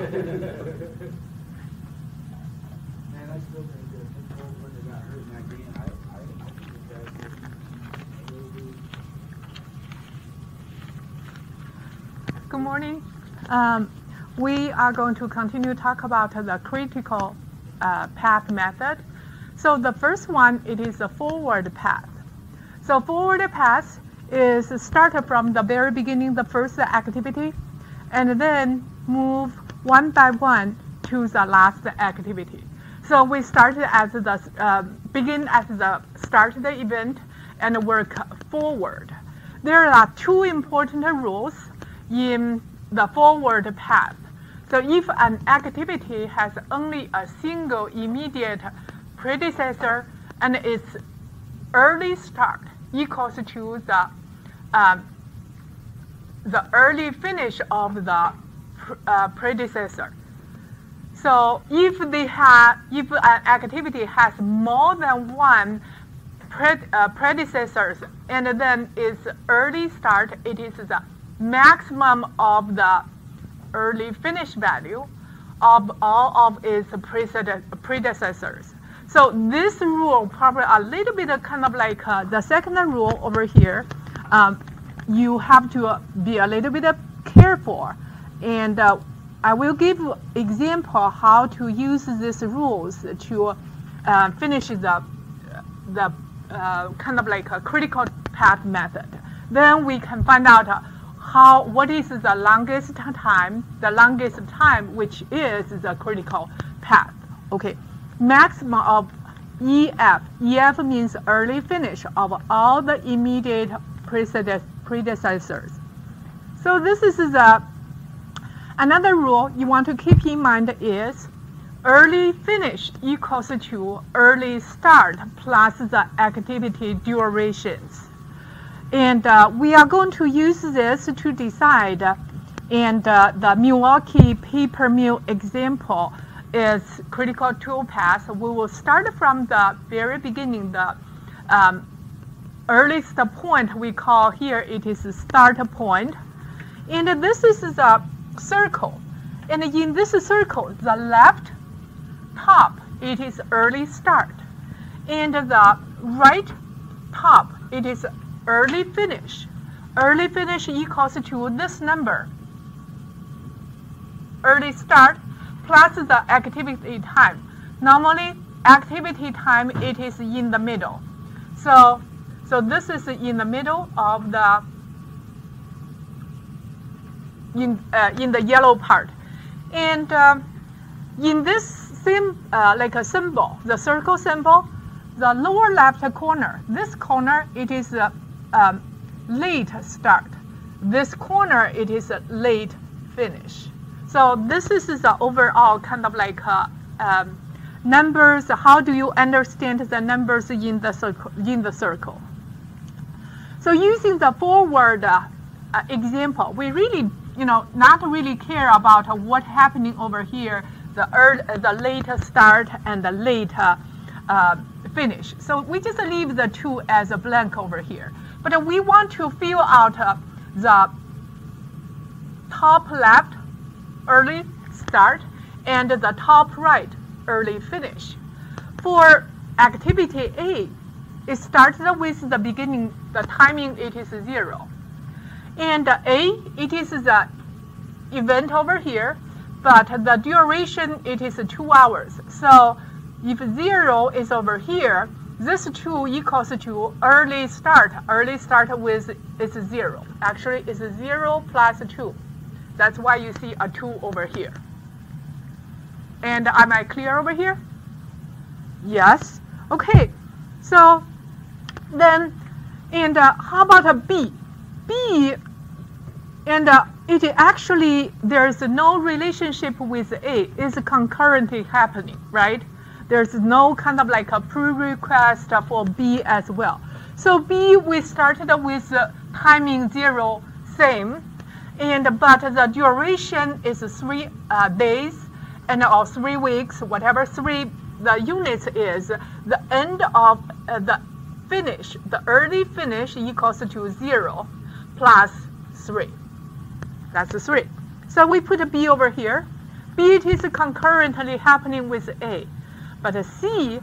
I still think that when they got hurt in that game, I think that Good morning. We are going to continue to talk about the critical path method. So the first one, it is a forward path. So forward path is start from the very beginning, the first activity, and then move one by one to the last activity. So we started at the begin at the start of the event and work forward. There are two important rules in the forward path. So if an activity has only a single immediate predecessor and its early start equals to the early finish of the predecessor. So if an activity has more than one predecessors and then its early start, it is the maximum of the early finish value of all of its predecessors. So this rule probably a little bit kind of like the second rule over here. You have to be a little bit careful, and I will give example how to use these rules to finish the kind of like a critical path method. Then we can find out what is the longest time which is the critical path. Okay, maximum of EF. EF means early finish of all the immediate predecessors. So this is another rule you want to keep in mind is early finish equals to early start plus the activity durations. And we are going to use this to decide, and the Milwaukee paper mill example is critical toolpath. We will start from the very beginning, the earliest point we call here, it is start point. And this is the circle. And in this circle, the left top, it is early start. And the right top, it is early finish. Early finish equals to this number. Early start plus the activity time. Normally, activity time, it is in the middle. So this is in the middle of the in the yellow part. And in this like a symbol, the circle symbol, the lower left corner, this corner, it is late start. This corner, it is a late finish. So this is the overall kind of like numbers. How do you understand the numbers in the circle? So using the forward example, we really, not really care about what's happening over here, the late start and the late finish. So we just leave the two as a blank over here. But we want to fill out the top left early start and the top right early finish. For activity A, it starts with the beginning, the timing, it is 0. And A, it is the event over here, but the duration, it is 2 hours. So if 0 is over here, this 2 equals to early start. Early start with is 0. Actually, it's 0 plus 2. That's why you see a 2 over here. And am I clear over here? Yes. Okay. So then, and how about a B? B, and it actually, there's no relationship with A. It's concurrently happening, right? There's no kind of like a pre-request for B as well. So B, we started with timing 0, same, but the duration is 3 days or 3 weeks, whatever the units is. The end of the finish, the early finish equals to 0 plus 3. That's 3. So we put a B over here. B, it is concurrently happening with A. But C,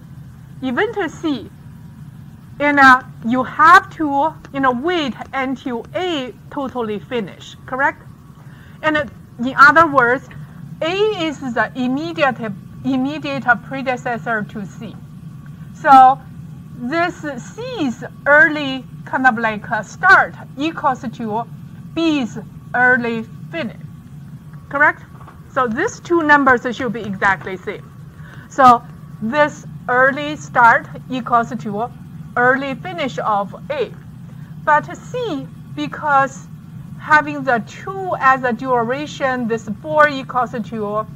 event C, and you have to wait until A totally finish, correct? And in other words, A is the immediate predecessor to C. So this C's early kind of like start equals to B's early finish, correct? So these two numbers should be exactly same. So this early start equals to early finish of A. But C, because having the 2 as a duration, this 4 equals to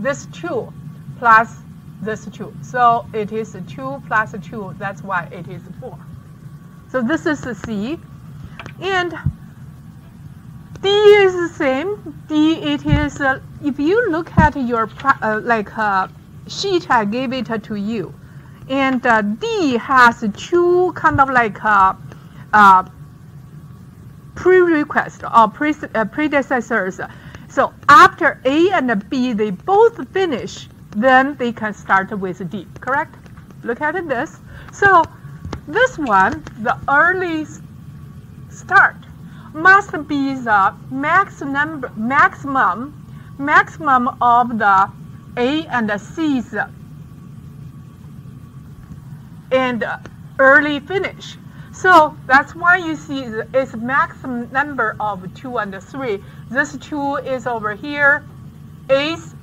this 2 plus this 2. So it is 2 plus 2. That's why it is 4. So this is C. And D is the same. D, it is, if you look at your sheet I gave it to you, and D has 2 kind of like prerequisites or predecessors. So after A and B, they both finish, then they can start with D, correct? Look at this. So this one, the early start, must be the maximum of the A and C's and early finish. So that's why you see it's maximum number of 2 and 3. This 2 is over here, A's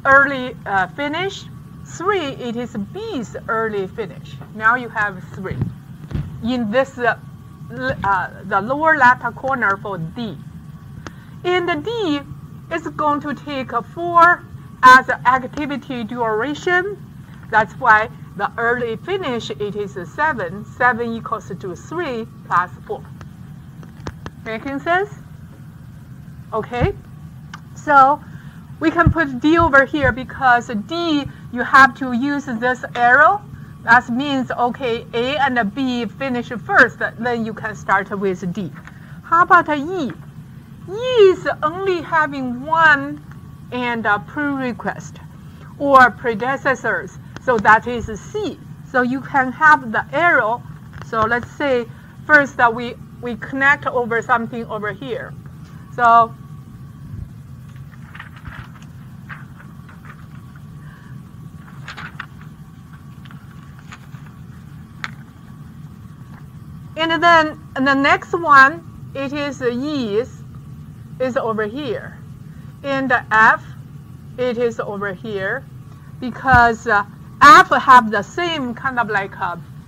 early finish. 3, it is B's early finish. Now you have 3 in this the lower left corner for D. And the D is going to take 4 as activity duration. That's why the early finish, it is 7. 7 equals to 3 plus 4. Making sense? Okay. So we can put D over here because D, you have to use this arrow. That means, okay, A and B finish first, then you can start with D. How about E? E is only having 1 and prerequisite or predecessors. So that is C. So you can have the arrow. So let's say first that we connect over something over here. So and then the next one, it is E is over here. And the F, it is over here because F have the same kind of like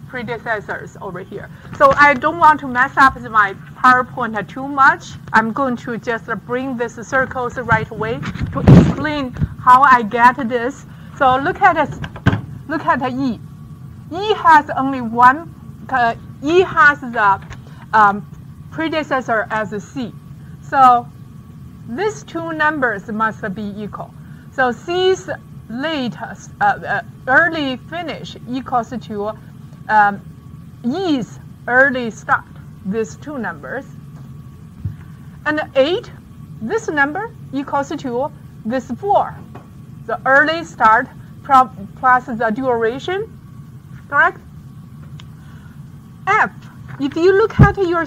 predecessors over here. So I don't want to mess up my PowerPoint too much. I'm going to just bring these circles right away to explain how I get this. So look at E. E has only 1. E has the predecessor as C. So these 2 numbers must be equal. So C's late early finish equals to E's early start, these 2 numbers. And 8, this number equals to this 4, the early start plus the duration, correct? F, if you look at your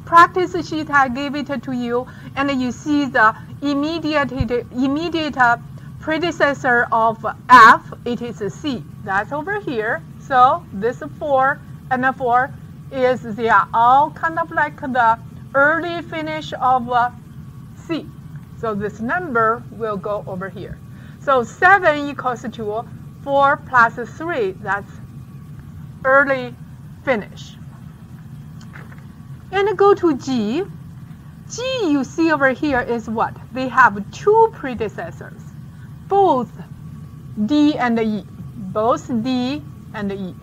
practice sheet, I gave it to you, and you see the immediate predecessor of F, it is C. That's over here. So this 4 and the 4 they are all kind of like the early finish of C. So this number will go over here. So 7 equals to 4 plus 3. That's early finish. And go to G. G, you see over here is what? They have 2 predecessors, both D and E, both D and E.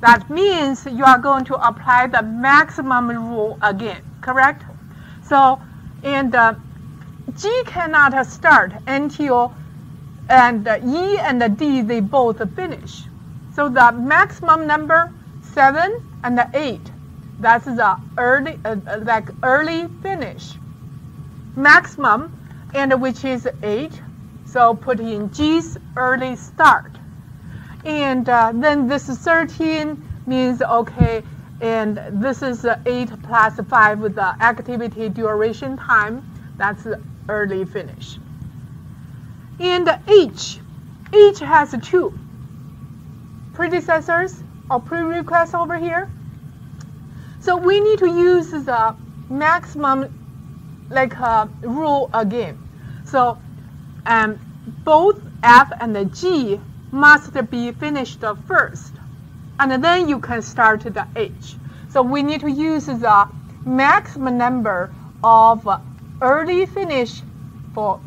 That means you are going to apply the maximum rule again, correct? So, and G cannot start until E and D, they both finish. So the maximum number 7 and 8, that's the early finish. Maximum and which is 8. So put in G's early start. And then this 13 means, okay, and this is 8 plus 5 with the activity duration time. That's early finish. And H has 2 predecessors or prerequisites over here. So we need to use the maximum rule again. So both F and the G must be finished first, and then you can start the H. So we need to use the maximum number of early finish for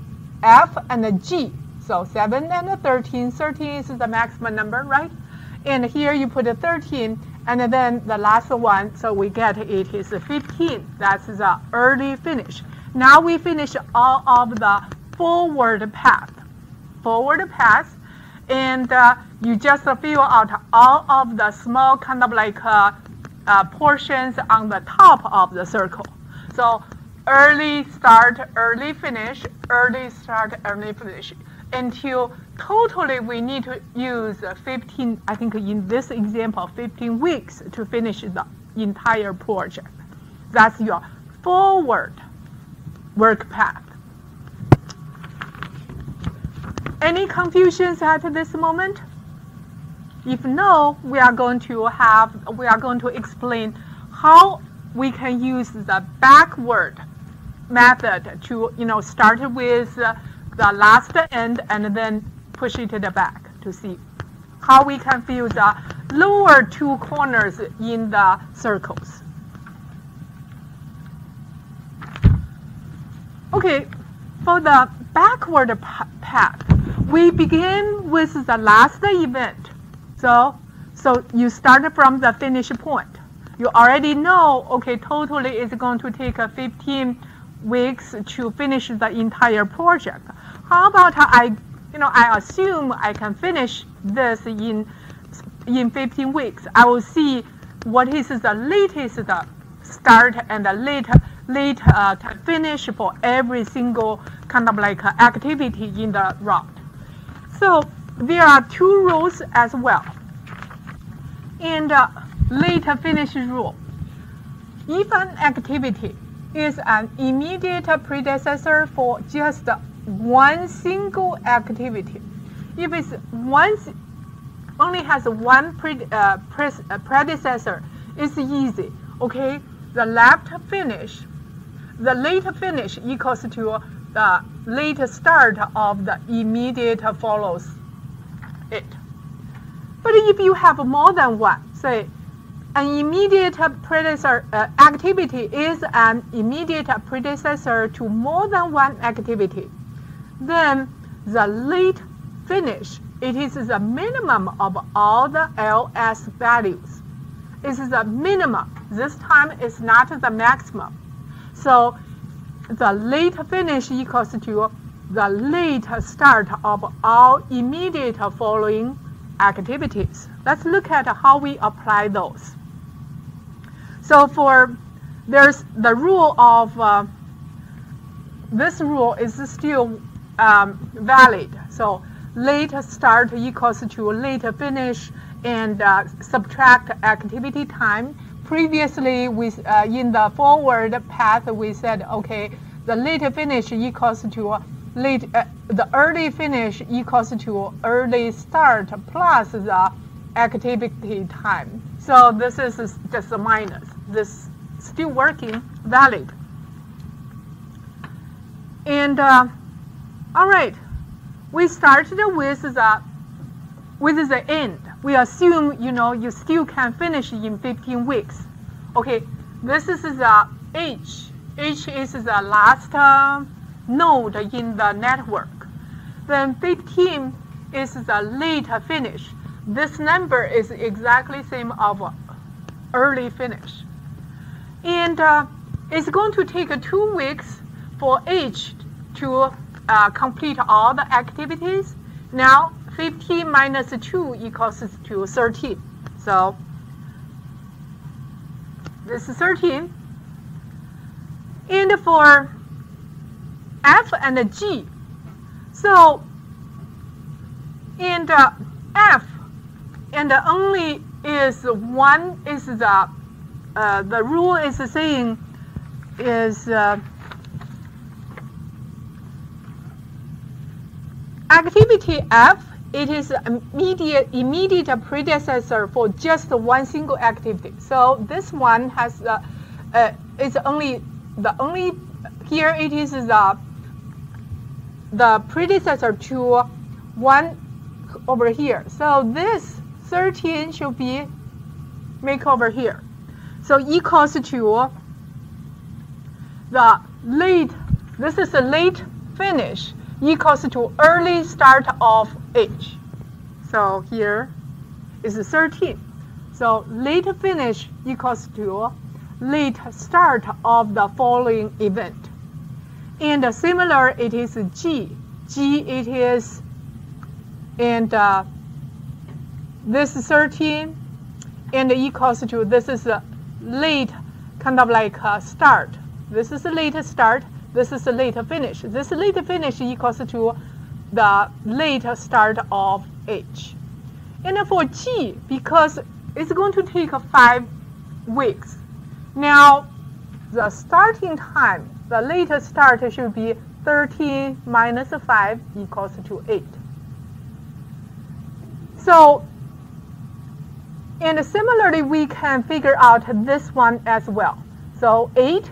F and the G. So 7 and 13. 13 is the maximum number, right? And here you put a 13, and then the last one, so we get it is 15. That's the early finish. Now we finish all of the forward path. And you just fill out all of the small kind of portions on the top of the circle. So early start, early finish, early start, early finish, until totally we need to use 15, I think in this example, 15 weeks to finish the entire project. That's your forward work path. Any confusions at this moment? If no, we are going to explain how we can use the backward method to start with the last end and then push it to the back to see how we can fill the lower 2 corners in the circles. Okay, for the backward path, we begin with the last event. So you start from the finish point. You already know, okay, totally it's going to take 15 weeks to finish the entire project. How about I assume I can finish this in 15 weeks. I will see what is the latest start and the late finish for every single kind of activity in the route. So there are 2 rules as well. And late finish rule. If an activity is an immediate predecessor for just one single activity, if it's only has one predecessor, it's easy. Okay, the late finish equals to the late start of the immediate follows it. But if you have more than one, say an immediate predecessor activity is an immediate predecessor to more than one activity, then the late finish, it is the minimum of all the LS values. It is the minimum. This time it's not the maximum. So the late finish equals to the late start of all immediate following activities. Let's look at how we apply those. So there's the rule of, this rule is still valid. So late start equals to late finish and subtract activity time. Previously, in the forward path, we said, okay, the late finish equals to the early finish equals to early start plus the activity time. So this is just a minus. This still working, valid. And all right, we started with the end. We assume you still can finish in 15 weeks. Okay, this is the H. H is the last node in the network. Then 15 is the late finish. This number is exactly same of early finish. And it's going to take 2 weeks for H to complete all the activities. Now 15 minus 2 equals to 13. So this is 13. And for F and G. So, and F and only is one is the rule is saying is activity F. It is immediate predecessor for just one single activity. So this one has is only here it is the predecessor to one over here. So this 13 should be make over here. So equals to the late. This is a late finish equals to early start of H. So here is 13. So late finish equals to late start of the following event. And similar, it is G. G it is, and this is 13, and equals to this is a late kind of like start. This is a late start. This is a late finish. This late finish equals to the late start of H. And for G, because it's going to take 5 weeks. Now, the starting time, the late start should be 13 minus 5 equals to 8. So, and similarly, we can figure out this one as well. So 8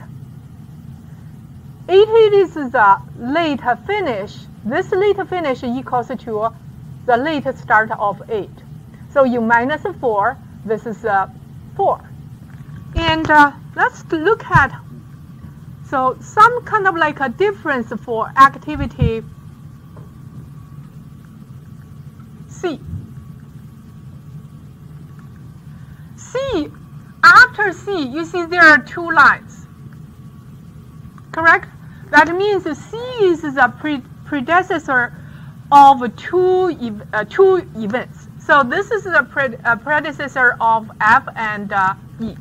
is the late finish. This late finish equals to the late start of 8. So you minus 4, this is 4. And let's look at, so some kind of like a difference for activity C. C, after C, you see there are 2 lines, correct? That means C is the predecessor of two events. So this is the predecessor of F and E.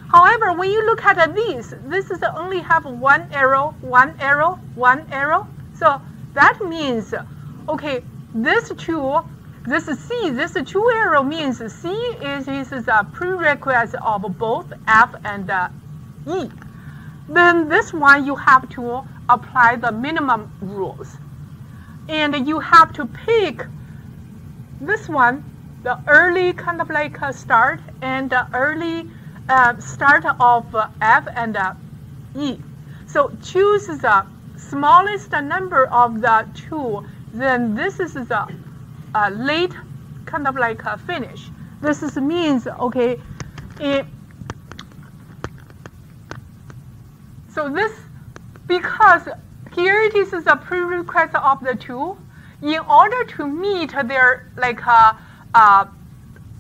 However, when you look at this is only have one arrow, one arrow, one arrow. So that means, okay, this is C, this 2 arrow means C is a prerequisite of both F and E. Then this one you have to apply the minimum rules. And you have to pick this one, the early kind of like start and the early start of F and E. So choose the smallest number of the 2, then this is the late kind of like finish. This is means, okay, so this, because here it is a prerequisite of the 2, in order to meet their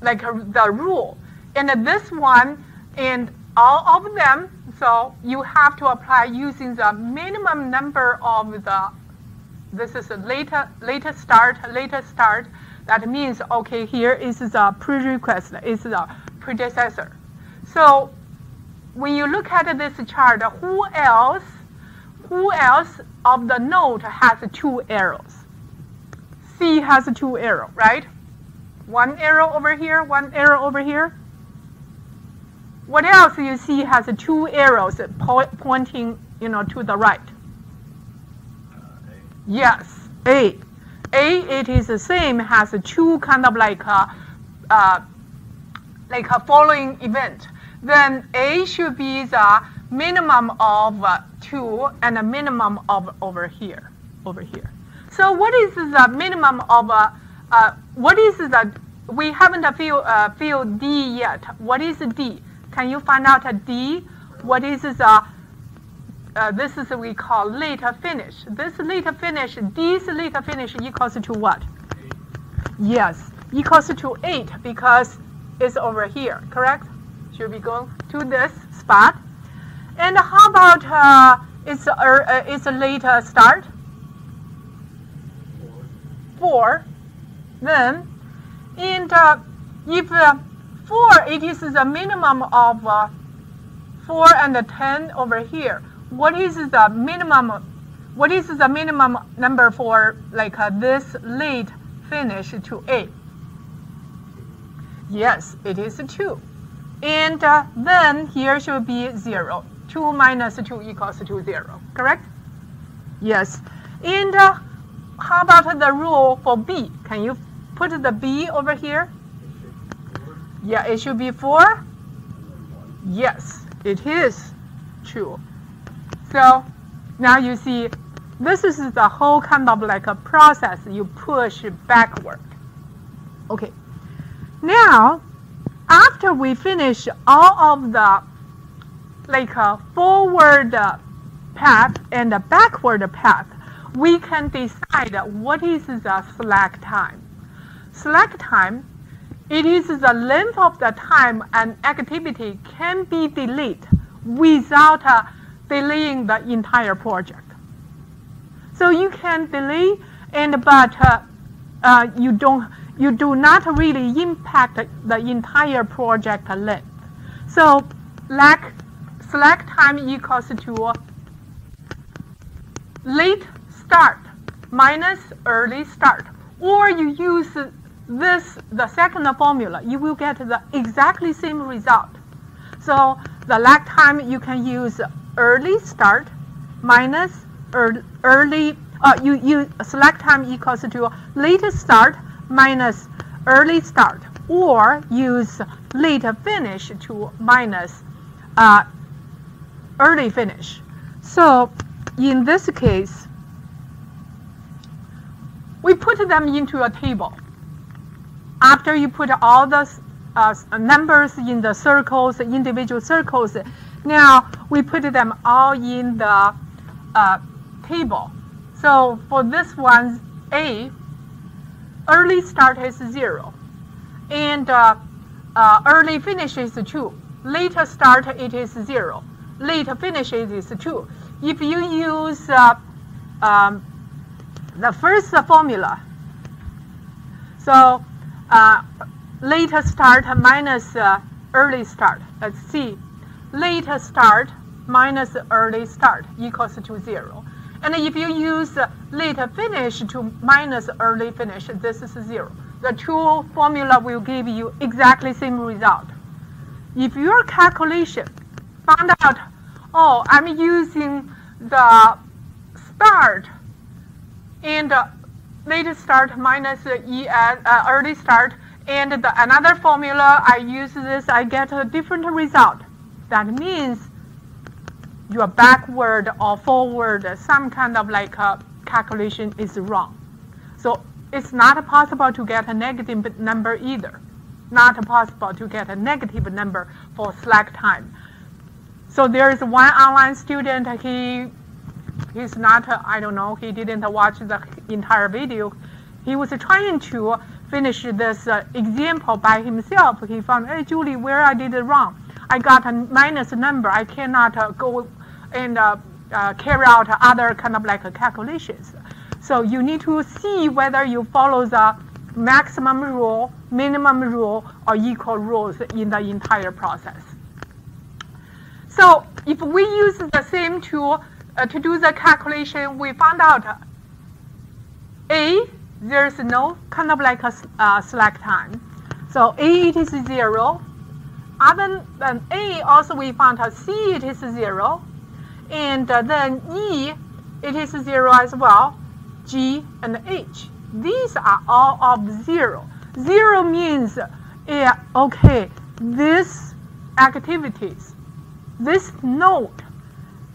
the rule, and this one and all of them, so you have to apply using the minimum number of the, this is a later start. That means, okay, here is the prerequisite, is the predecessor. So when you look at this chart, who else of the node has 2 arrows? C has 2 arrows, right? 1 arrow over here, 1 arrow over here. What else you see has 2 arrows pointing, to the right? Yes, A. A, it is the same, has 2 kind of like a following event. Then A should be the minimum of 2 and a minimum of over here. So what is the minimum of what is the, we haven't filled D yet. What is D? Can you find out D? What is the this is we call late finish. This late finish, D's late finish equals to what? 8. Yes, equals to 8 because it's over here, correct? Should be going to this spot. And how about it's a late start? 4. Then, and if 4, it is the minimum of 4 and 10 over here. What is the minimum? What is the minimum number for like this late finish to A? Yes, it is 2. And then here should be 0. 2 minus 2 equals to 0, correct? Yes. And how about the rule for B? Can you put the B over here? Yeah, it should be 4. Yes, it is true. So now you see, this is the whole kind of like a process you push backward. Okay. Now, after we finish all of the like forward path and the backward path, we can decide what is the slack time. Slack time, it is the length of the time an activity can be delayed without delaying the entire project. So you can delay, but you do not really impact the entire project length. So slack time equals to late start minus early start. Or you use the second formula, you will get the exactly same result. So the lag time, you can use early start minus slack time equals to late start minus early start, or use late finish to minus early finish. So in this case, we put them into a table. After you put all the numbers in the circles, individual circles, now we put them all in the table. So for this one, A, early start is 0, and early finish is 2. Later start, it is 0. Late finish is 2. If you use the first formula, so later start minus early start. Let's see. Later start minus early start equals to 0. And if you use later finish to minus early finish, this is 0. The two formula will give you exactly same result. If your calculation found out, oh, I'm using the start and later start minus early start, and another formula, I use this, I get a different result. That means your backward or forward, some kind of like calculation is wrong. So it's not possible to get a negative number either. Not possible to get a negative number for slack time. So there is one online student, he's not, I don't know, he didn't watch the entire video. He was trying to finish this example by himself. He found, hey, Julie, where I did it wrong. I got a minus number. I cannot go and carry out other kind of like calculations. So you need to see whether you follow the maximum rule, minimum rule, or equal rules in the entire process. So if we use the same tool to do the calculation, we found out A, there's no kind of like a slack time. So A, it is 0. Other than A, also we found out C, it is 0. And then E, it is 0 as well. G and H. These are all of 0. 0 means, yeah, okay, this activities, this node,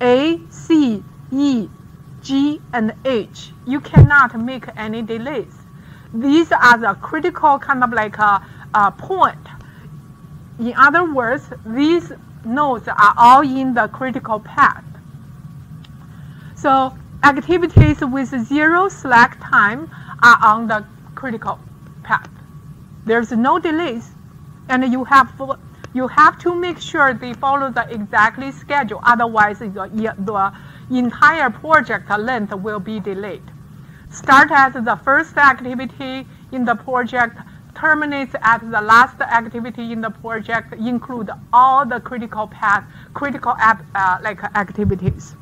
A, C, E, G, and H, you cannot make any delays. These are the critical kind of like a point. In other words, these nodes are all in the critical path. So activities with 0 slack time are on the critical path. There's no delays, and you have to make sure they follow the exactly schedule. Otherwise, the entire project length will be delayed. Start at the first activity in the project, terminates at the last activity in the project, include all the critical path, activities.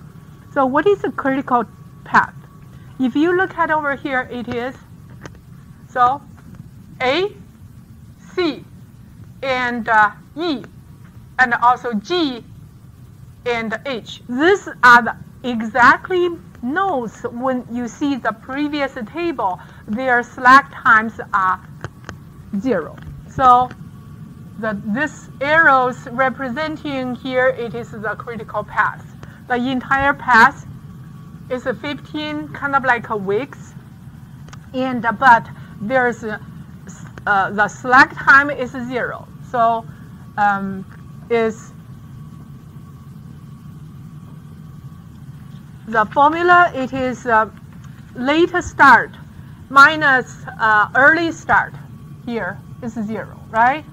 So what is a critical path. If you look at over here, it is so A, C, and E, and also G and H. These are the exactly nodes when you see the previous table, their slack times are 0. So this arrows representing here, it is the critical path. The entire path is 15 kind of like a weeks, and but there's the slack time is 0. So is the formula, it is late start minus early start. Here is 0, right?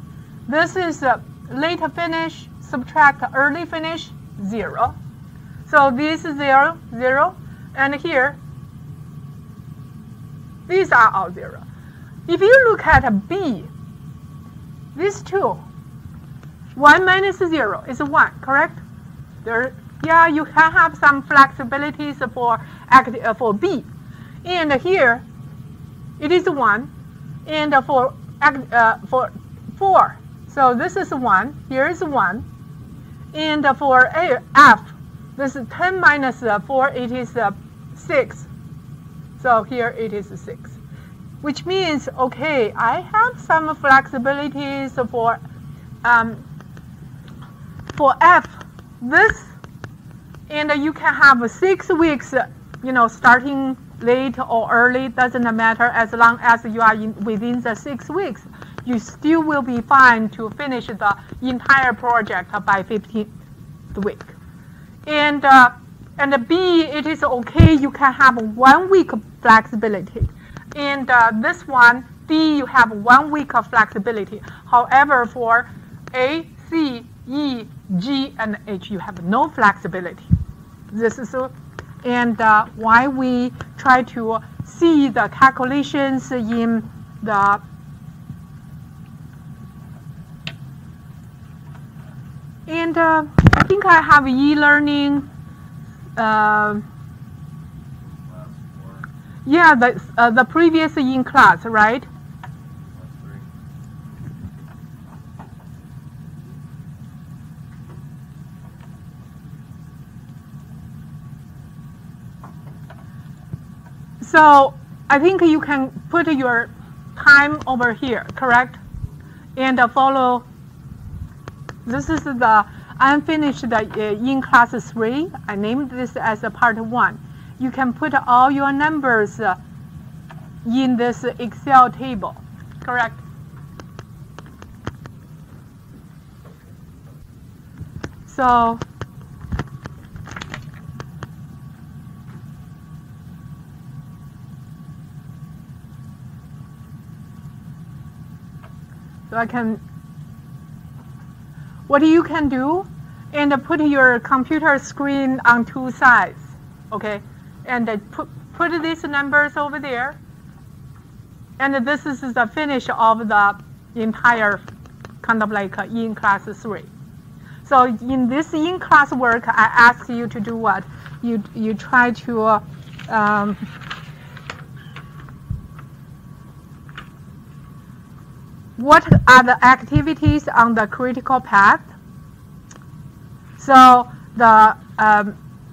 This is late finish, subtract early finish, 0. So this is 0, 0. And here, these are all 0. If you look at B, these two, 1 minus 0 is 1, correct? Yeah, you can have some flexibilities for B. And here, it is 1. And for 4, so this is 1. Here is 1. And for F, this is 10 minus 4, it is 6. So here it is 6. Which means, okay, I have some flexibilities for F, this, and you can have 6 weeks, starting late or early, doesn't matter, as long as you are within the 6 weeks, you still will be fine to finish the entire project by 15th week. And B, it is okay, you can have 1 week flexibility. And this one, D, you have 1 week of flexibility. However, for A, C, E, G, and H, you have no flexibility. This is and why we try to see the calculations in the and I think I have e-learning. Yeah, the previous in class, right? So I think you can put your time over here, correct? And follow. This is the unfinished in class 3. I named this as a part 1. You can put all your numbers in this Excel table, correct? So I can, what you can do, and put your computer screen on 2 sides, okay? And put these numbers over there. And this is the finish of the entire kind of like in class 3. So in this in class work, I ask you to do what? You try to what are the activities on the critical path? So the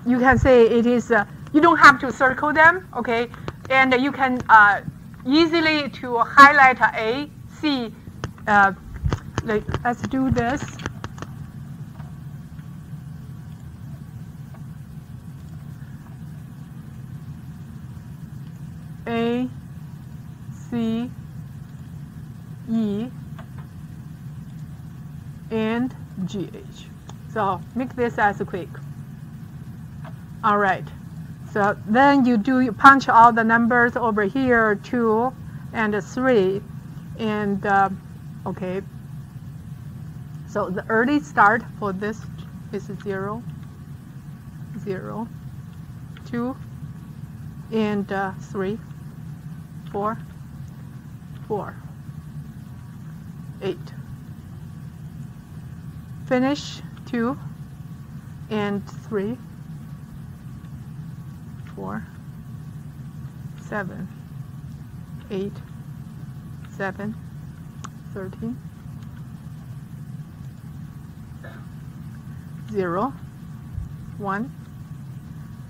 you can say it is you don't have to circle them, okay? And you can easily to highlight A, C. Let's do this. A, C, E, and GH. So make this as quick. All right. So then you punch all the numbers over here, 2 and 3, and okay. So the early start for this is 0, 0, 2, and 3, 4, 4, 8. Finish 2 and 3, 4, 7, 8, 7, 13, 0, 1,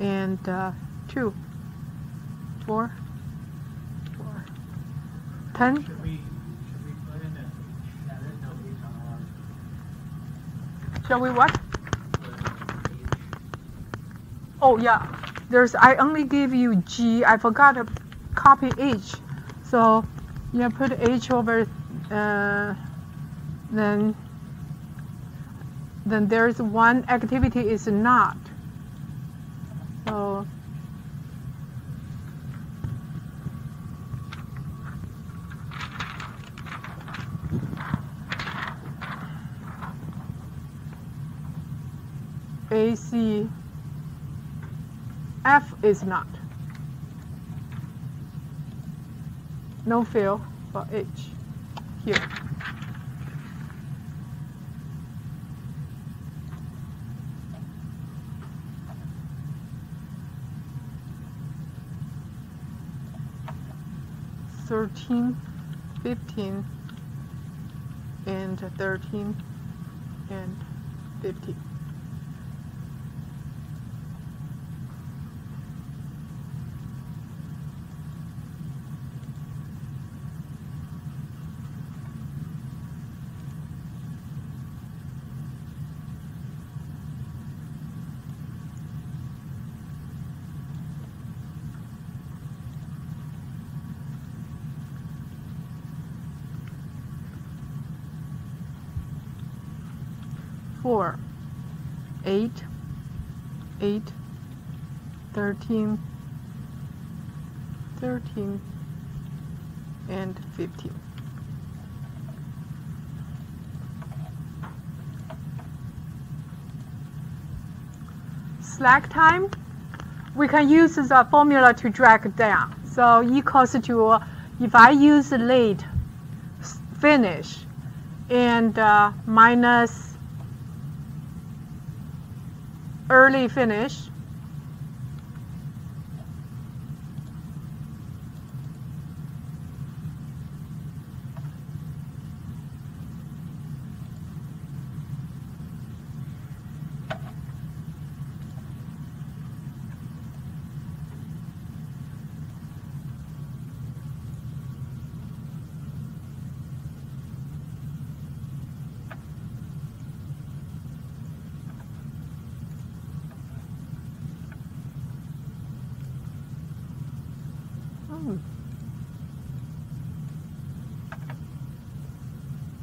and 2, 4, 10. Should we put in a, yeah, there's no H on ours. Shall we what? Put in H. Oh yeah, I only give you G. I forgot to copy H. So yeah, put H over, then there's one activity is not. So A, C, F is not. No fill for H here. $13, $15, and $13, and $15. Four, 8, 8, 13, 13, and 15. Slack time, we can use the formula to drag it down. So equals to, if I use late finish and minus early finish,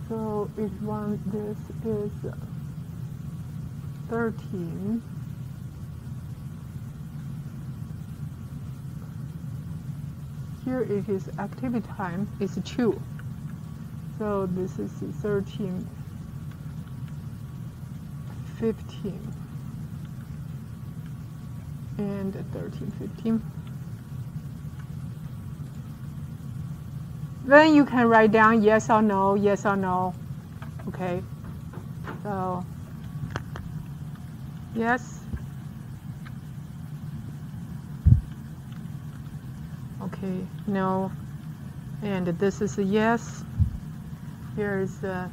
so this is 13. Here it is activity time is 2. So this is 13, 15, and 13, 15. Then you can write down yes or no, yes or no. Okay. So yes. Okay, no. And this is a yes. Here is a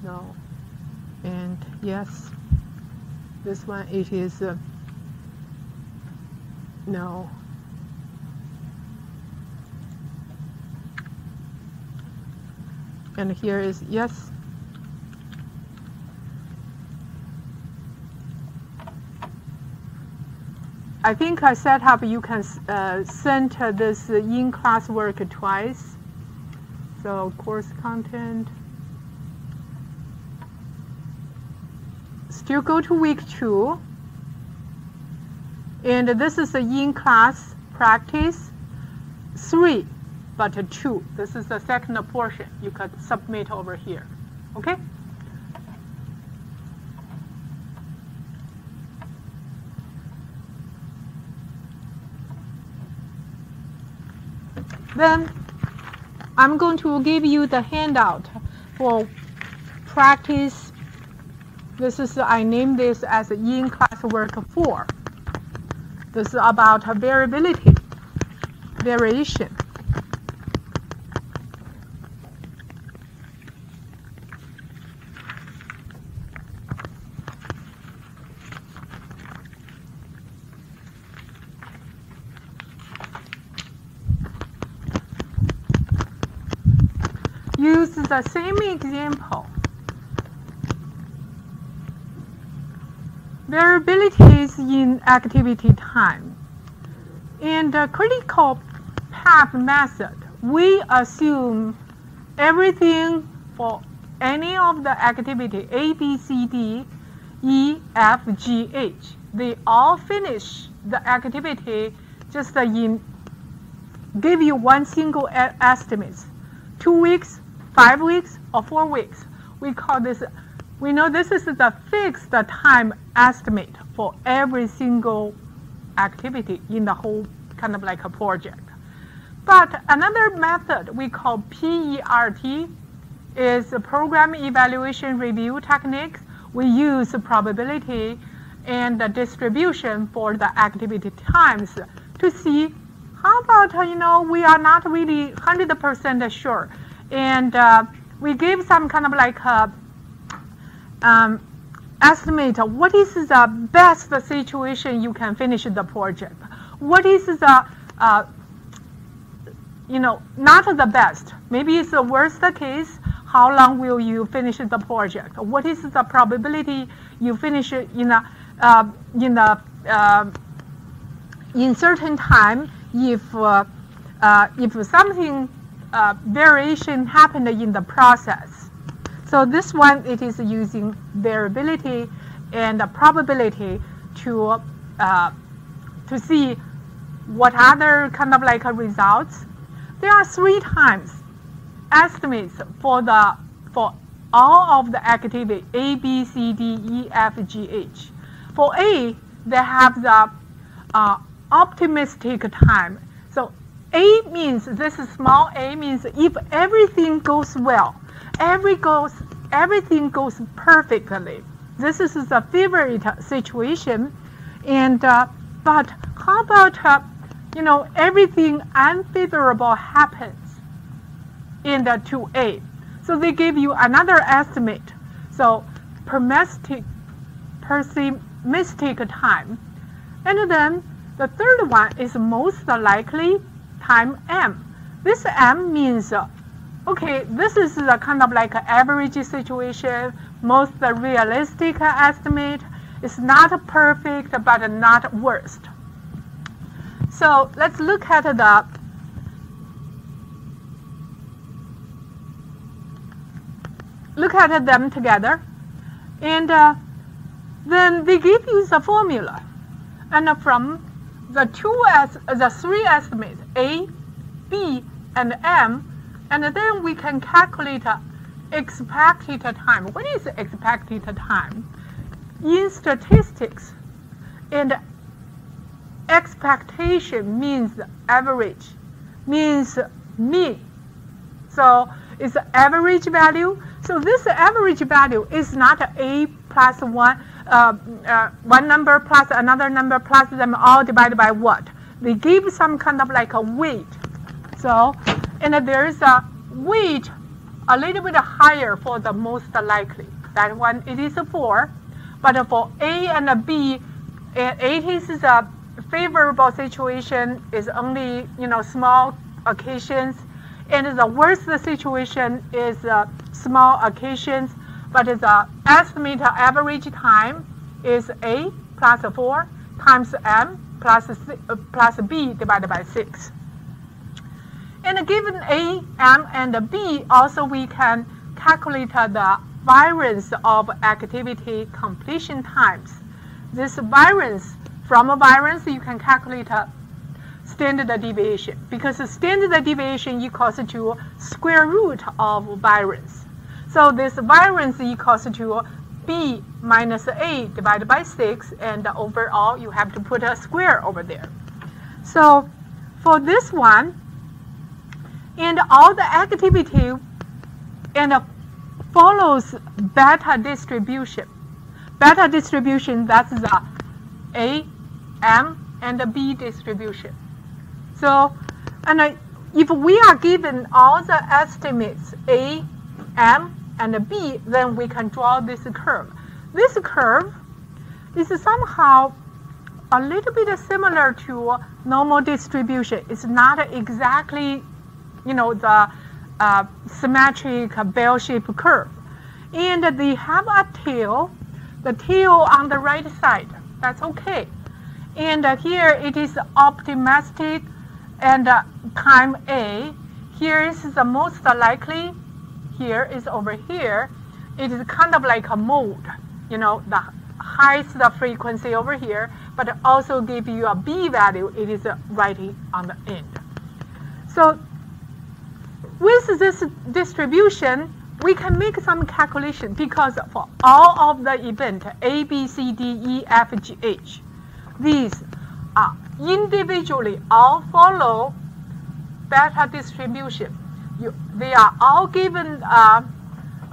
no. And yes. This one it is a no. And here is yes. I think I set up you can send this in-class work twice. So course content. Still go to week 2. And this is the in-class practice 3. But 2, this is the second portion. You could submit over here, okay? Then I'm going to give you the handout for practice. This is, I named this as in-class work 4. This is about variability, variation. Use the same example. Variabilities in activity time. In the critical path method, we assume everything for any of the activity A, B, C, D, E, F, G, H. They all finish the activity just give you one single estimate. 2 weeks, 5 weeks, or 4 weeks. We call this, we know this is the fixed time estimate for every single activity in the whole kind of like a project. But another method we call PERT is program evaluation review techniques. We use probability and the distribution for the activity times to see how about, we are not really 100% sure. And we give some kind of like estimate what is the best situation you can finish the project. What is the, not the best. Maybe it's the worst case. How long will you finish the project? What is the probability you finish it in certain time if something variation happened in the process. So this one, it is using variability and probability to see what other kind of like results. There are 3 times estimates for all of the activity A, B, C, D, E, F, G, H. For A, they have the optimistic time. So A means, this is small a means if everything goes well, everything goes perfectly. This is the favorite situation. And but how about everything unfavorable happens in the 2A? So they give you another estimate. So pessimistic time. And then the third one is most likely time M. This M means, okay, this is the kind of like average situation, most realistic estimate. It's not perfect, but not worst. So let's look at them together, and then they give you the formula, and from the 3 estimates A, B, and M, and then we can calculate expected time. What is expected time? In statistics, and expectation means average, means mean. So it's average value. So this average value is not A plus 1, one number plus another number plus them all divided by what? They give some kind of like a weight. So, and there is a weight a little bit higher for the most likely. That one, it is 4. But for A and B, it is a favorable situation is only, small occasions. And the worst situation is small occasions, but the estimated average time is A plus 4 times M plus B divided by 6. And given A, M, and B, also we can calculate the variance of activity completion times. This variance, from a variance you can calculate standard deviation, because standard deviation equals to square root of variance. So this variance equals to B minus A divided by 6, and overall you have to put a square over there. So for this one, and all the activity and follows beta distribution. Beta distribution, that's the A, M, and B distribution. So, and if we are given all the estimates A, M, and B, then we can draw this curve. This curve is somehow a little bit similar to normal distribution. It's not exactly, the symmetric bell-shaped curve. And they have a tail, the tail on the right side. That's okay. And here it is optimistic and time A. Here is the most likely. Here is over here. It is kind of like a mode, the highest frequency over here, but also give you a B value. It is right on the end. So with this distribution, we can make some calculation because for all of the event A, B, C, D, E, F, G, H, these are individually all follow beta distribution. They are all given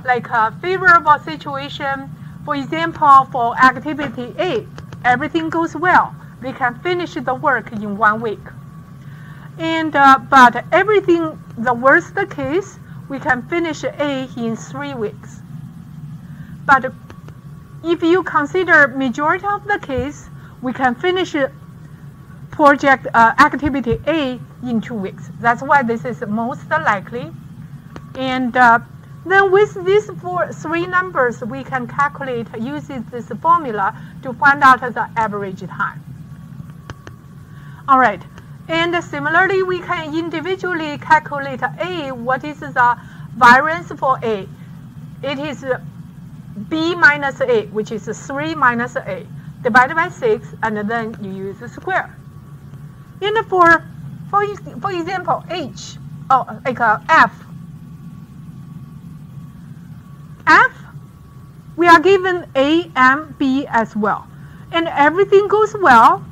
like a favorable situation. For example, for activity A, everything goes well. They can finish the work in 1 week. And but everything, the worst case, we can finish A in 3 weeks. But if you consider majority of the case, we can finish project activity A in 2 weeks. That's why this is most likely. And then with these three numbers, we can calculate using this formula to find out the average time. All right. And similarly, we can individually calculate A. What is the variance for A? It is B minus A, which is 3 minus A, divided by 6, and then you use the square. And for example, H, F. F, we are given A and B as well. And everything goes well,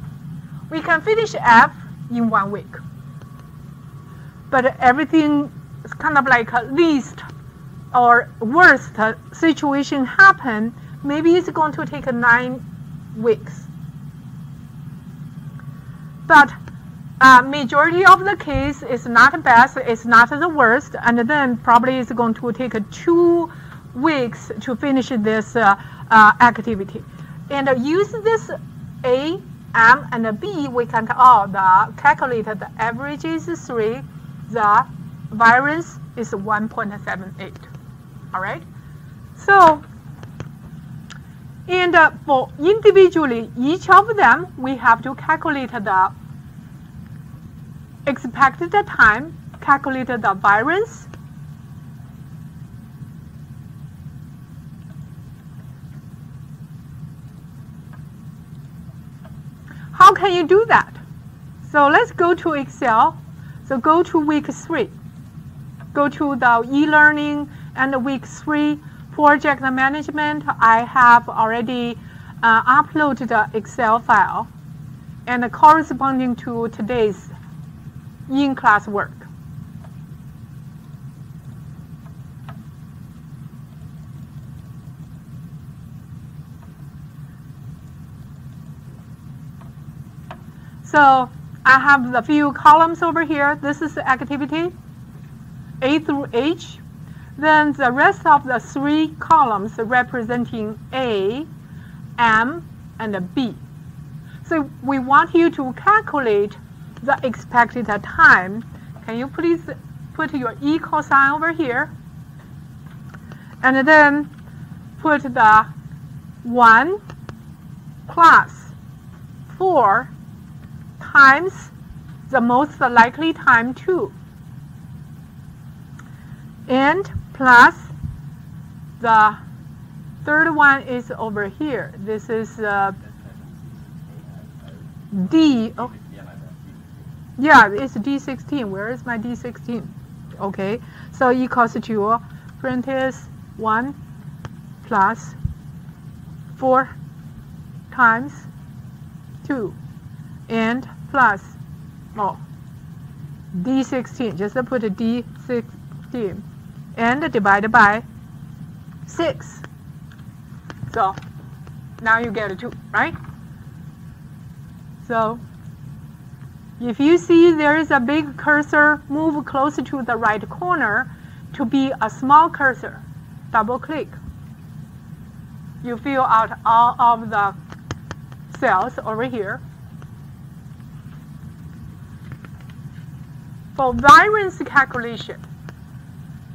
we can finish F in 1 week. But everything is kind of like a least or worst situation happen, maybe it's going to take 9 weeks. But majority of the case is not best, it's not the worst, and then probably it's going to take 2 weeks to finish this activity. And use this A, M, and B, we can calculate the average is 3, the variance is 1.78. All right? So, and for individually, each of them, we have to calculate the expected time, calculate the variance, how can you do that? So let's go to Excel. So go to week 3. Go to the e-learning and week 3 project management. I have already uploaded the Excel file and corresponding to today's in-class work. So I have the few columns over here. This is the activity, A through H. Then the rest of the 3 columns representing A, M, and B. So we want you to calculate the expected time. Can you please put your equal sign over here? And then put the 1 plus 4 times the most likely time 2. And plus the third one is over here. This is D. Oh, yeah, it's D16. Where is my D16? Okay, so equals to parenthesis 1 plus 4 times 2 and plus D16. Just put a D16 and divided by 6. So now you get a 2, right? So If you see there is a big cursor move closer to the right corner to be a small cursor, double click. You fill out all of the cells over here. For variance calculation,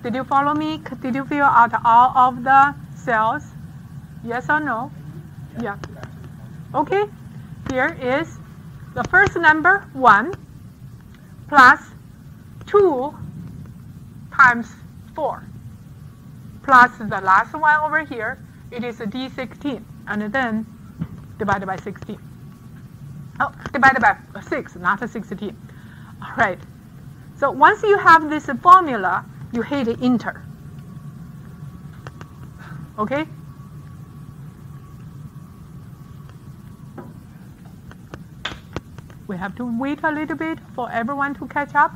did you follow me? Did you fill out all of the cells? Yes or no? Yeah. Okay. Here is the first number, 1, plus 2 times 4, plus the last one over here, it is D16, and then divided by 16. Oh, divided by 6, not 16. All right. So once you have this formula, you hit enter. Okay? We have to wait a little bit for everyone to catch up.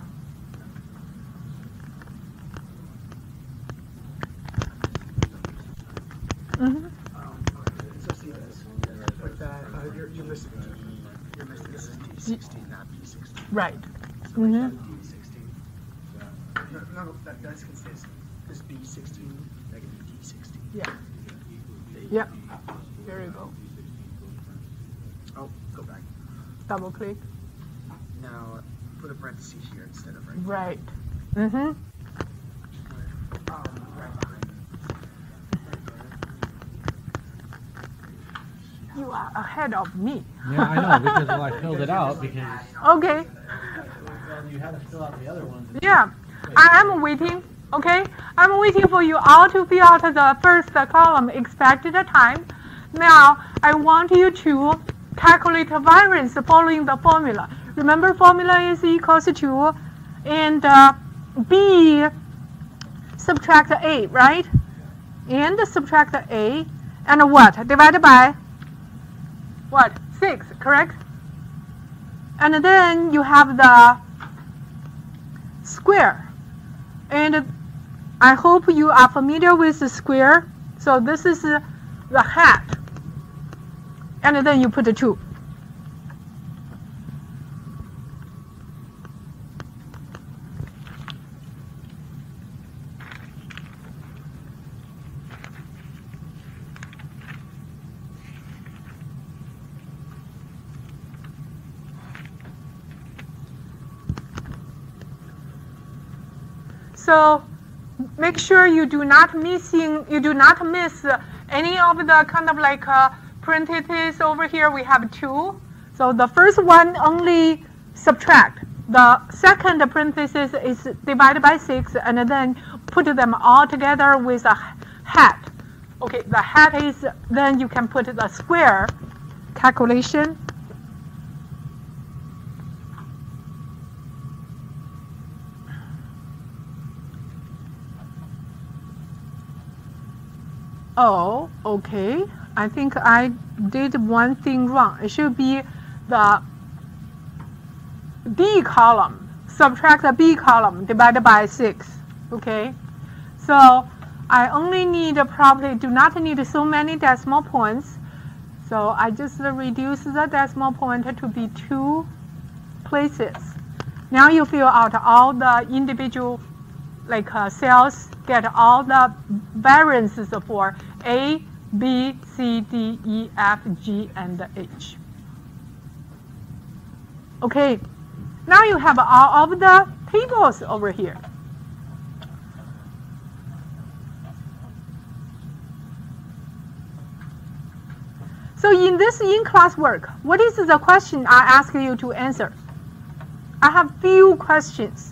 Mm-hmm. So see this, with that, you're missing this is D16, not B16. Right. So Mm-hmm. D16. No, that's consistent. This B16, that can be D16. Yeah. Yeah. There you go. Oh, go back. Double click. Now, put a parenthesis here instead of right. Right. Mm-hmm. Right behind. You are ahead of me. Yeah, I know, because well, I filled it out because Okay. well, you had to fill out the other ones. Yeah. I am waiting. Okay. I'm waiting for you all to fill out the first column, expected time. Now, I want you to calculate variance following the formula. Remember, formula is equals to, and B subtract A, right? And subtract A, and what? Divided by what? 6, correct? And then you have the square. And I hope you are familiar with the square. So this is the hat. And then you put the 2. So make sure you do not miss any of the kind of like parentheses over here. We have 2. So the first one only subtract. The second parenthesis is divided by 6, and then put them all together with a hat. Okay, the hat is, then you can put the square calculation. Oh, okay. I think I did one thing wrong. It should be the B column. Subtract the B column divided by 6. Okay. So I only need probably do not need so many decimal points. So I just reduce the decimal point to be 2 places. Now you fill out all the individual like cells, get all the variances for A, B, C, D, E, F, G, and H. Okay, now you have all of the tables over here. So in this in-class work, what is the question I ask you to answer? I have few questions.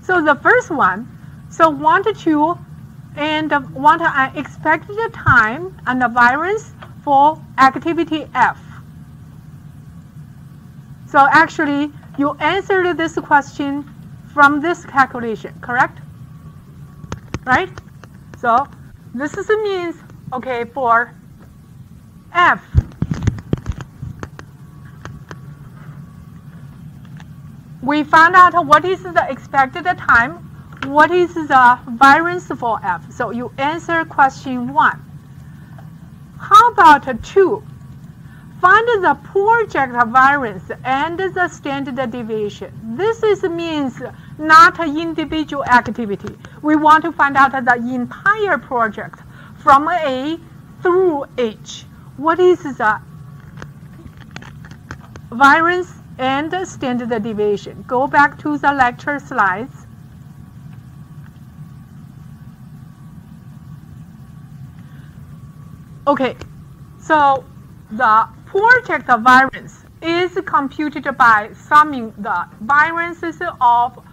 So the first one, so want an expected time and a variance for activity F. So actually, you answered this question from this calculation, correct? Right? So this is means, okay, for F, we found out what is the expected time, what is the variance for F. So you answer question 1. How about 2? Find the project variance and the standard deviation. This means not an individual activity. We want to find out the entire project from A through H. What is the variance and standard deviation? Go back to the lecture slides. Okay, so the project variance is computed by summing the variances of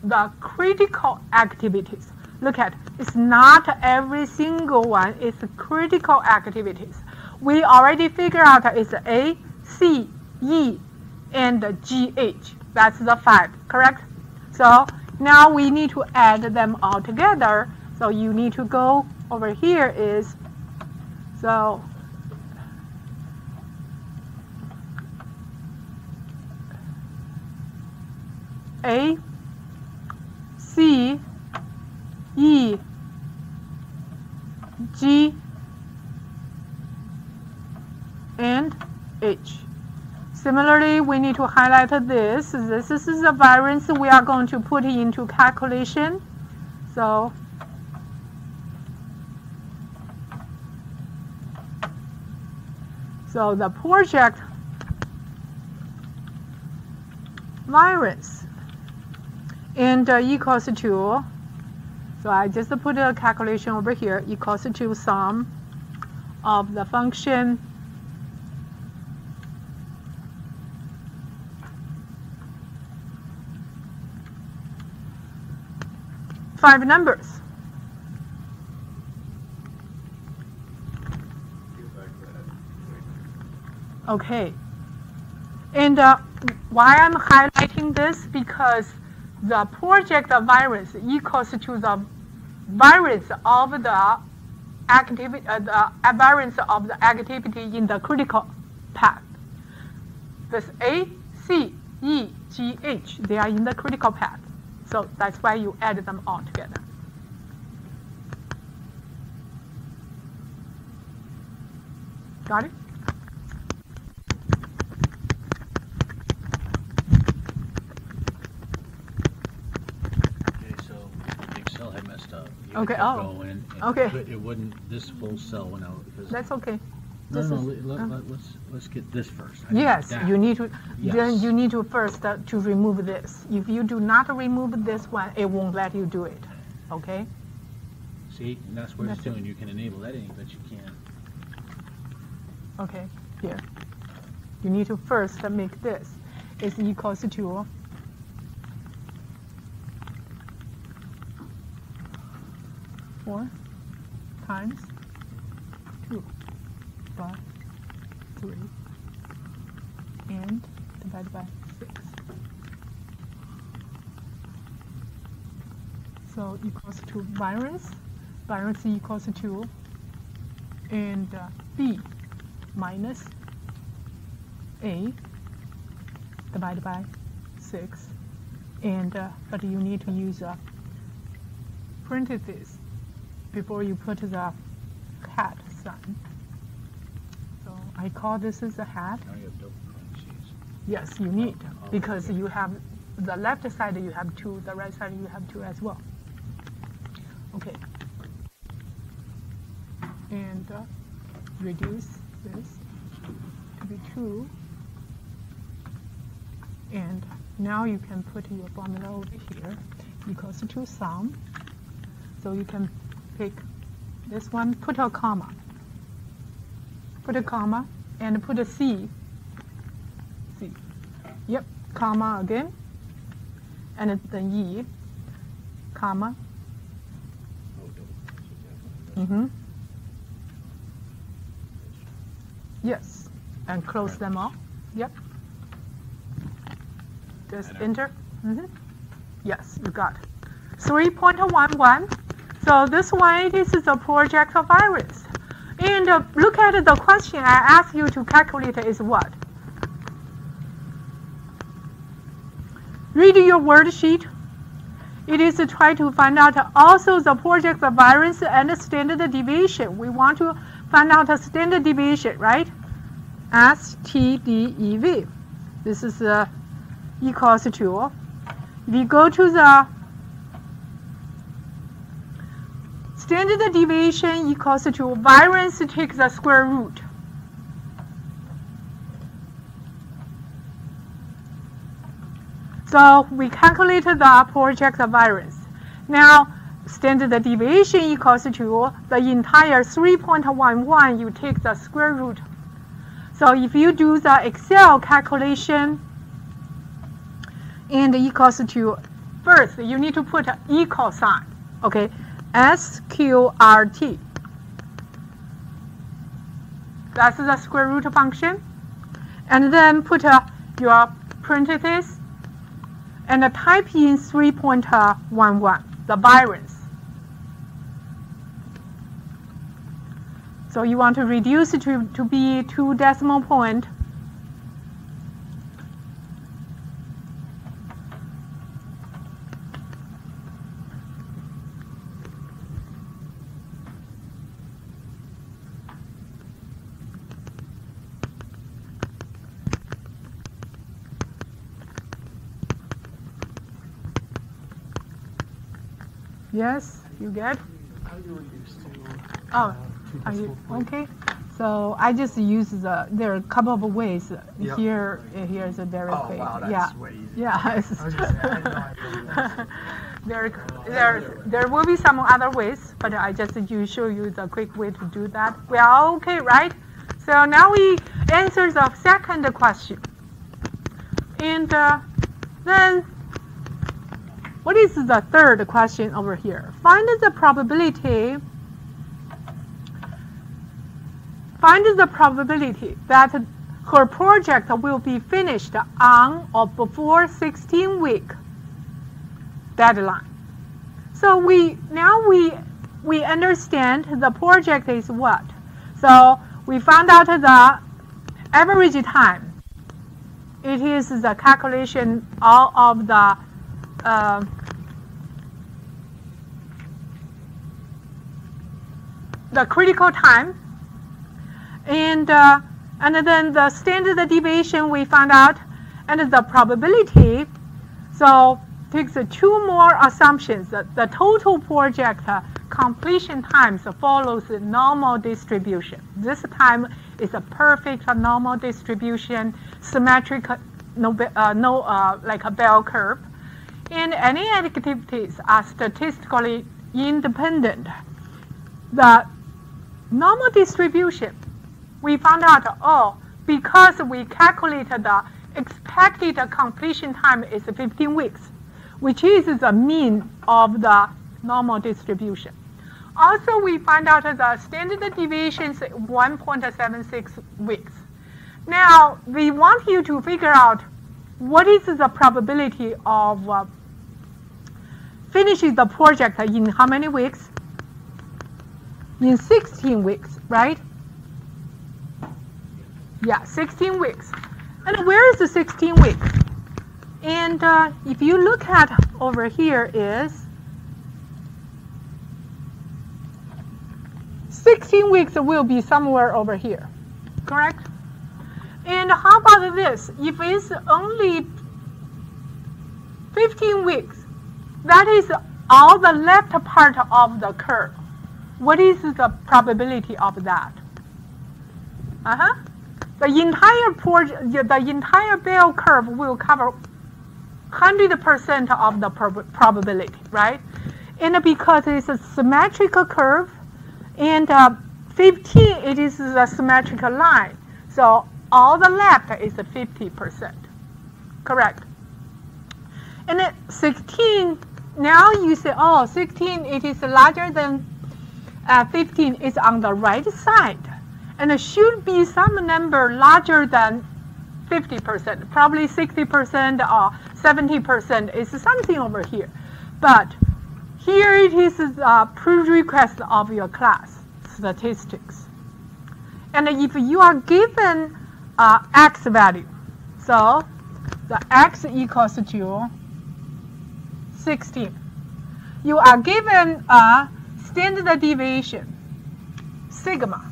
the critical activities. Look at, it's not every single one, it's critical activities. We already figured out it's A, C, E, and GH. That's the 5, correct? So now we need to add them all together. So you need to go over here is, so A, C, E, G, and H. Similarly, we need to highlight this. This is the variance we are going to put into calculation. So the project variance and equals to, so I just put a calculation over here, equals to sum of the function five numbers. Okay, and why I'm highlighting this, because the project variance equals to the variance of the activity, variance of the activity in the critical path. This A, C, E, G, H, they are in the critical path. So that's why you add them all together. Got it? Okay. Oh. Okay. It wouldn't. This full cell went out because. That's okay. No, let's get this first. Yes, you need to. Yes. Then you need to first to remove this. If you do not remove this one, it won't let you do it. Okay. See, and that's what it's doing. You can enable editing, but you can't. Okay. Here. You need to first make this is equals to 4 times 2 plus 3 and divided by 6. So equals to variance equals to, and B minus A divided by 6. And but you need to use parentheses before you put the hat sign. So I call this as a hat. Now you have double parentheses. Yes, you need, because you have the left side you have 2, the right side you have 2 as well. Okay. And reduce this to be 2. And now you can put your formula over here, equals to sum. So you can pick this one, put a comma. Put a comma and put a C. C. Yep, comma again. And then E, comma. Yes, and close them all. Yep. Just enter. Yes, you got it. 3.11. So this one, it is the project variance. And look at the question I asked you to calculate is what? Read your worksheet. It is to try to find out also the project variance and standard deviation. We want to find out the standard deviation, right? STDEV. This is equals to, if you go to the standard deviation equals to variance take the square root. So we calculated the project variance. Now, standard deviation equals to the entire 3.11, you take the square root. So if you do the Excel calculation, and equals to, first you need to put an equal sign, okay? SQRT. That's the square root function. And then put your parentheses and type in 3.11, the variance. So you want to reduce it to be 2 decimal point. Yes, you get? How do you reduce to? Oh, are you okay? So I just use there are a couple of ways. Yep. Here's a direct Oh way. wow, that's Yeah. way easier. Yeah. I was gonna say, I had no idea. There will be some other ways, but I just show you the quick way to do that. We are all okay, right? So now we answer the second question. And then what is the third question over here? Find the probability that her project will be finished on or before 16-week deadline. So we understand the project is what? So we found out the average time. It is the calculation all of the critical time, and then the standard deviation we found out, and the probability. So takes 2 more assumptions. The total project completion times follows the normal distribution. This time is a perfect normal distribution, symmetric, like a bell curve. And any activities are statistically independent. The normal distribution, we found out, because we calculated the expected completion time is 15 weeks, which is the mean of the normal distribution. Also, we find out the standard deviation is 1.76 weeks. Now, we want you to figure out what is the probability of finishing the project in how many weeks? In 16 weeks, right? Yeah, 16 weeks. And where is the 16 weeks? And if you look at over here is 16 weeks will be somewhere over here, correct? And how about this? If it's only 15 weeks, that is all the left part of the curve. What is the probability of that? The entire bell curve will cover 100% of the probability, right? And because it's a symmetrical curve, and 15 it is a symmetrical line, so all the left is 50%, correct? And then 16, now you say, 16 it is larger than 15 is on the right side, and it should be some number larger than 50%, probably 60% or 70% is something over here. But here it is a prerequisite of your class, statistics. And if you are given x value, so the x equals to 16. You are given a standard deviation, sigma.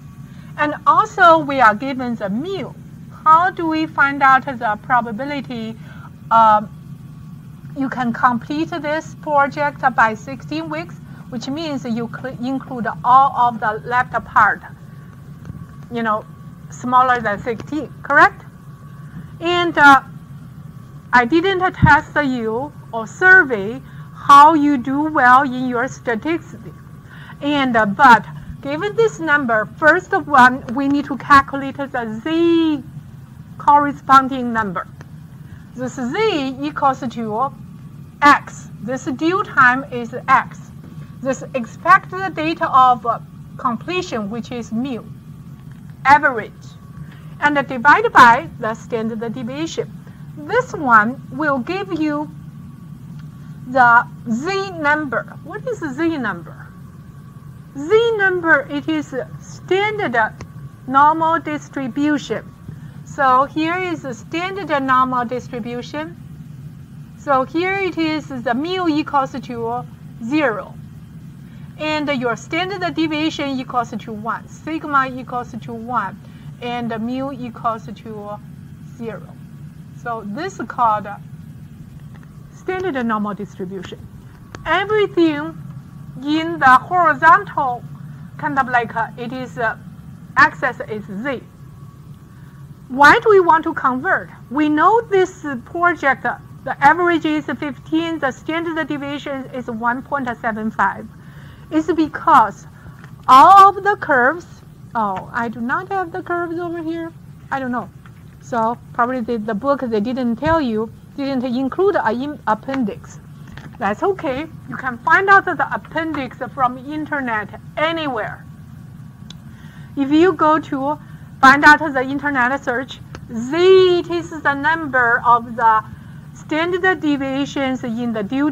And also we are given the mu. How do we find out the probability? You can complete this project by 16 weeks, which means you include all of the left part, smaller than 16, correct? And I didn't test you or survey how you do well in your statistics. But given this number, first one, we need to calculate the z corresponding number. This z equals to x. This due time is x. This expected date of completion, which is mu, average, and divided by the standard deviation. This one will give you the z number. What is z number? Z number, it is standard normal distribution. So here is the standard normal distribution. So here it is the mu equals to 0. And your standard deviation equals to 1. Sigma equals to 1. And mu equals to 0. So this is called standard normal distribution. Everything in the horizontal, kind of like it is axis is z. Why do we want to convert? We know this project, the average is 15, the standard deviation is 1.75. It's because all of the curves, I do not have the curves over here. I don't know. So probably the book, they didn't tell you, didn't include an appendix. That's okay. You can find out the appendix from internet anywhere. If you go to find out the internet search, z, it is the number of the standard deviations in the due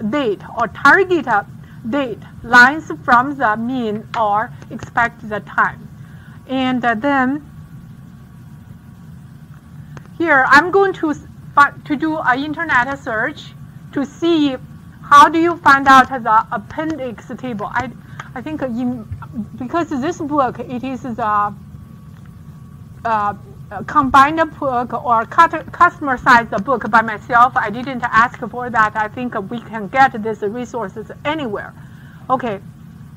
date or target date lines from the mean or expected time. And then here I'm going to do an internet search to see how do you find out the appendix table. I think because this book, it is the combined book or customer size book by myself. I didn't ask for that. I think we can get these resources anywhere. Okay,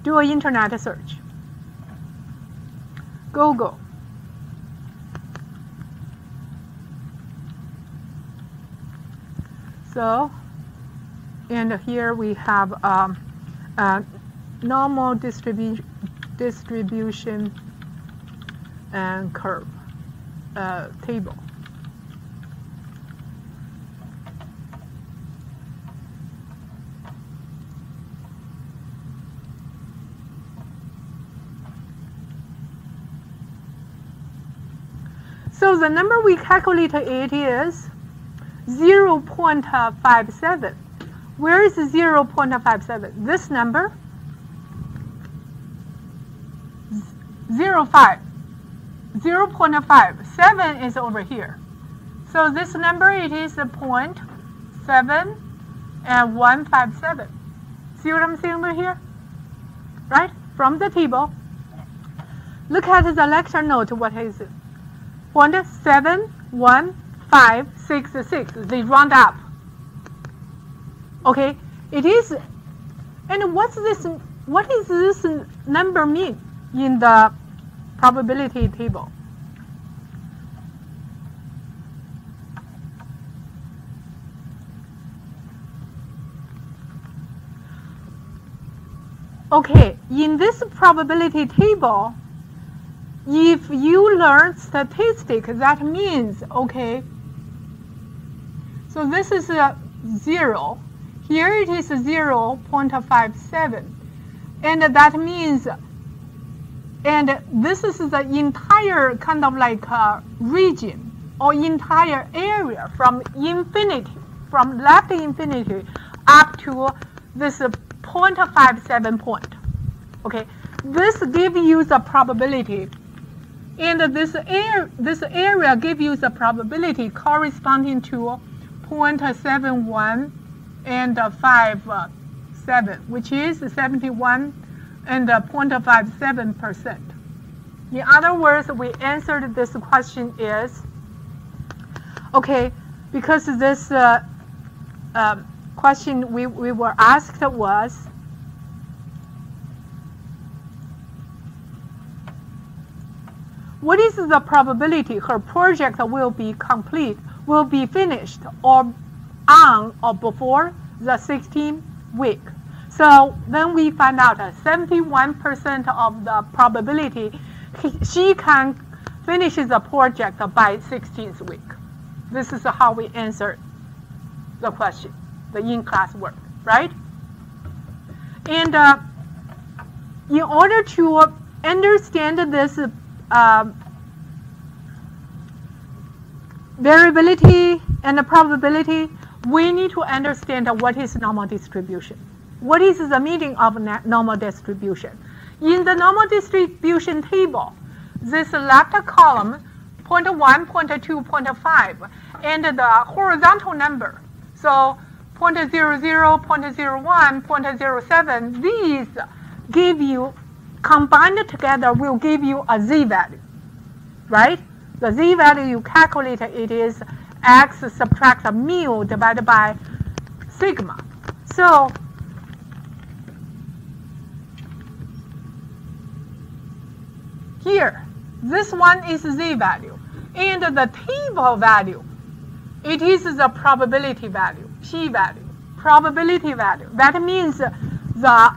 do an internet search. Google. So, and here we have normal distribution and curve table. So the number we calculated it is 0.57. Where is 0.57? This number? 0.5. 0.5. 7 is over here. So this number, it is 0.7 and 157. See what I'm saying over here? Right? From the table. Look at the lecture note. What is it? 0.71566. They round up. Okay? It is. And what's this? What is this number mean in the probability table? Okay, in this probability table, if you learn statistics, that means, okay, so this is a 0. Here it is 0.57. And that means, and this is the entire kind of like region or entire area from infinity, from left infinity up to this 0.57 point. Okay, this gives you the probability. And this area gives you the probability corresponding to 0.71 and 57, which is 71 and 0.57%. In other words, we answered this question is, okay, because this question we were asked was, what is the probability her project will be complete, will be finished or on or before the 16th week? So then we find out 71% of the probability she can finish the project by 16th week. This is how we answer the question, the in-class work, right? And in order to understand this variability and the probability, we need to understand what is normal distribution. What is the meaning of normal distribution? In the normal distribution table, this left column, 0.1, 0.2, 0.5, and the horizontal number, so 0.00, 0.01, 0.07, these give you, combined together, will give you a z-value, right? The z-value you calculate, it is x subtract mu divided by sigma. So here, this one is z-value. And the table value, it is the probability value, p-value, probability value. That means the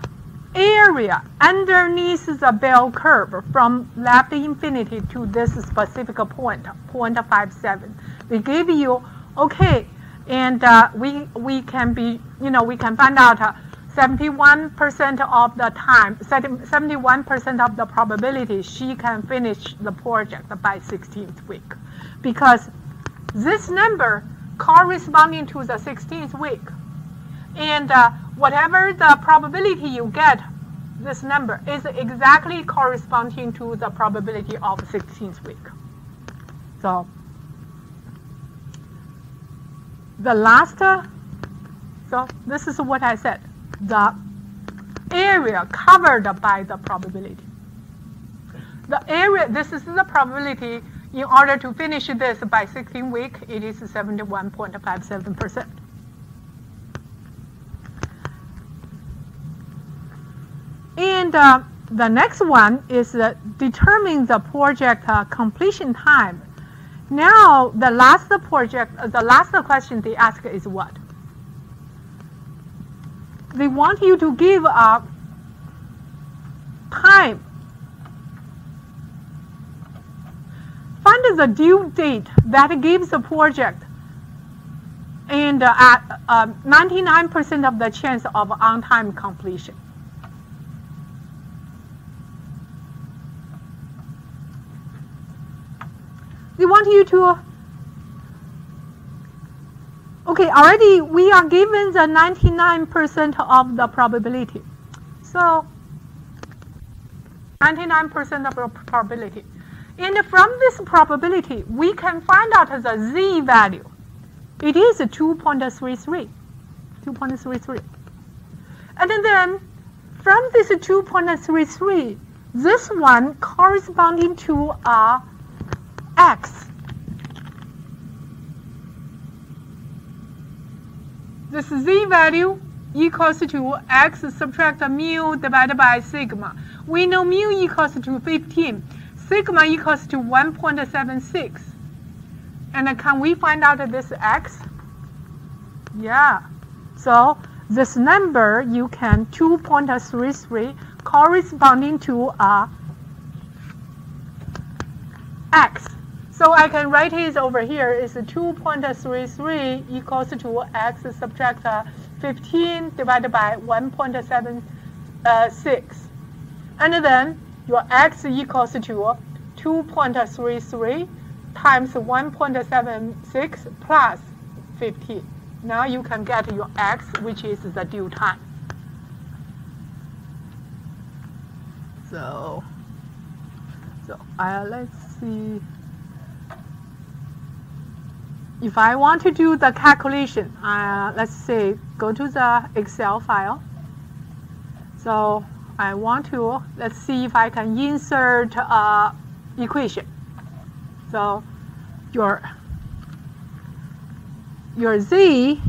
area underneath the bell curve from left infinity to this specific point, 0.57. They give you, okay, and we can be, we can find out 71% of the time, 71% of the probability she can finish the project by 16th week. Because this number corresponding to the 16th week. And whatever the probability you get, this number is exactly corresponding to the probability of 16th week. So the last, so this is what I said, the area covered by the probability. The area, this is the probability. In order to finish this by 16 week, it is 71.57%. And the next one is determine the project completion time. Now, the last question they ask is what? They want you to give a time. Find the due date that gives the project and at 99% of the chance of on-time completion. They want you to, okay, already we are given the 99% of the probability. So 99% of the probability. And from this probability, we can find out the z-value. It is 2.33. 2.33. And then from this 2.33, this one corresponding to x. This z-value equals to x subtract mu divided by sigma. We know mu equals to 15. Sigma equals to 1.76. And can we find out this x? Yeah. So this number you can 2.33 corresponding to x. So I can write it over here is 2.33 equals to x subtract 15 divided by 1.76. And then your x equals to 2.33 times 1.76 plus 15. Now you can get your x, which is the due time. So let's see. If I want to do the calculation, let's say go to the Excel file. So I want to, let's see if I can insert equation. So your z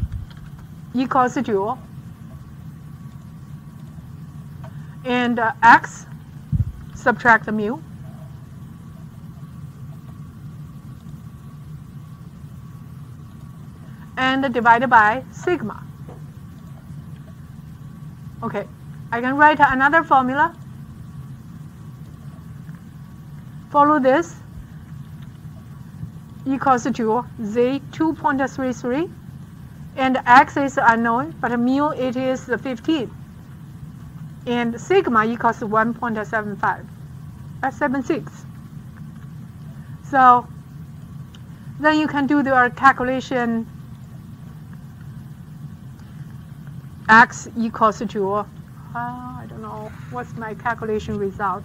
equals to, and x subtract mu, and divided by sigma. Okay, I can write another formula. Follow this, equals to z 2.33, and x is unknown, but mu it is 15, and sigma equals 1.76. So then you can do your calculation. X equals to, I don't know, what's my calculation result?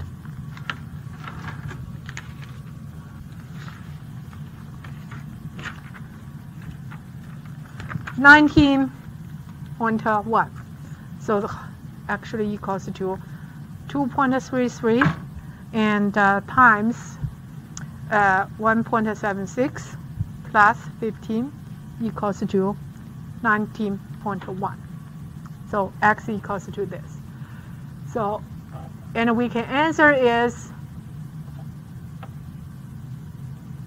$19.1. So actually equals to 2.33 and times 1.76 plus 15 equals to 19.1. So x equals to this. So, and we can answer is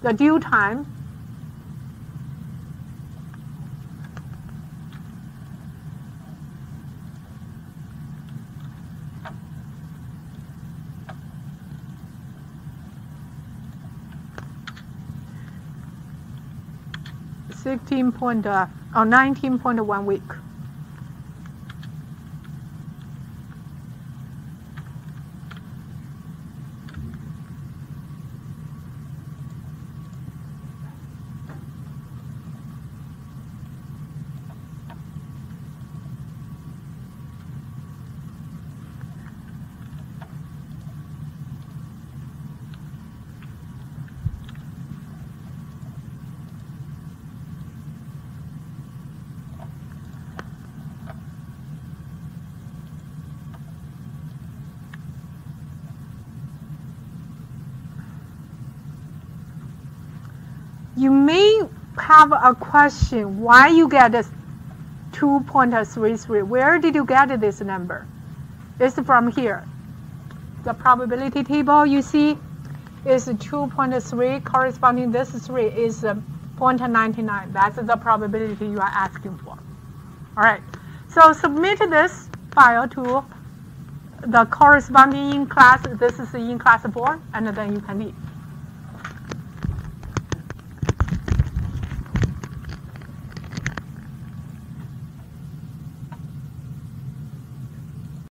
the due time or 19.1 week. You may have a question, why you get this 2.33? Where did you get this number? It's from here. The probability table you see is 2.3 corresponding this 3 is 0.99. That's the probability you are asking for. All right. So submit this file to the corresponding in class. This is in class 4, and then you can leave.